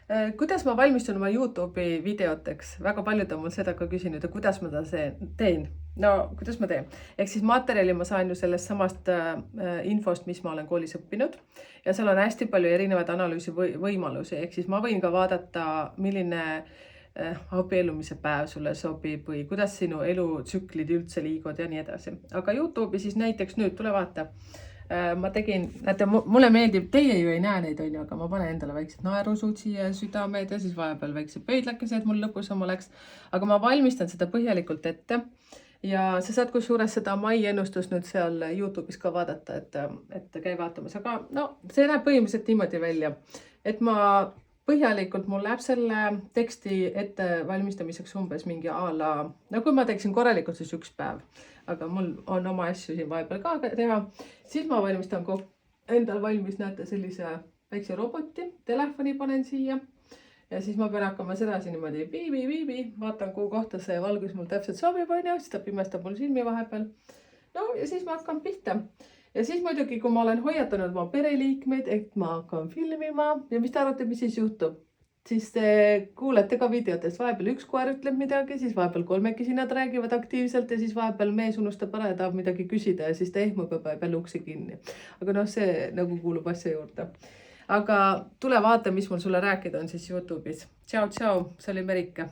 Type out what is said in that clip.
Kuidas ma valmistun oma YouTube'i videoteks? Väga paljud on mul seda ka küsinud ja kuidas ma teen? No kuidas ma teen? Ehk siis materjali ma saan ju sellest samast infost, mis ma olen koolis õppinud ja seal on hästi palju erinevaid analüüsi võimalusi, ehk siis ma võin ka vaadata, milline abiellumise päev sulle sobib või kuidas sinu elutsüklid üldse liiguvad ja nii edasi. Aga YouTube'i siis näiteks nüüd, tule vaata. Ma tegin, näete, mulle meeldib, teie ju ei näe neid, on ju, aga ma panen endale väiksed naerusuud siia südamed ja siis vahepeal väikse pöidlakese, et mul lõbusam oleks. Aga ma valmistan seda põhjalikult ette ja sa saad kusjuures seda mai ennustust nüüd seal YouTube'is ka vaadata, et käi vaatamas. Aga no, see näeb põhimõtteliselt niimoodi välja, et ma põhjalikult mul läheb selle teksti ette valmistamiseks umbes mingi a la, no kui ma teeksin korralikult, siis 1 päev, aga mul on oma asju siin vahepeal ka teha, siis ma valmistan endal valmis, näete, sellise väikse roboti, telefoni panen siia ja siis ma pean hakkama sedasi niimoodi piibi, vaatan, kuhu kohta see valgus mul täpselt sobib, on ju, siis ta pimestab mul silmi vahepeal. No ja siis ma hakkan pihta. Ja siis muidugi, kui ma olen hoiatanud oma pereliikmeid, et ma hakkan filmima ja mis te arvate, mis siis juhtub? Siis te kuulete ka videotes, vahepeal üks koer ütleb midagi, siis vahepeal kolmekesi nad räägivad aktiivselt ja siis vahepeal mees unustab ära ja tahab midagi küsida ja siis ta ehmub ja paneb jälle uksi kinni. Aga noh, see nagu kuulub asja juurde. Aga tule vaata, mis mul sulle rääkida on siis YouTube'is. Tšau, see oli Merike.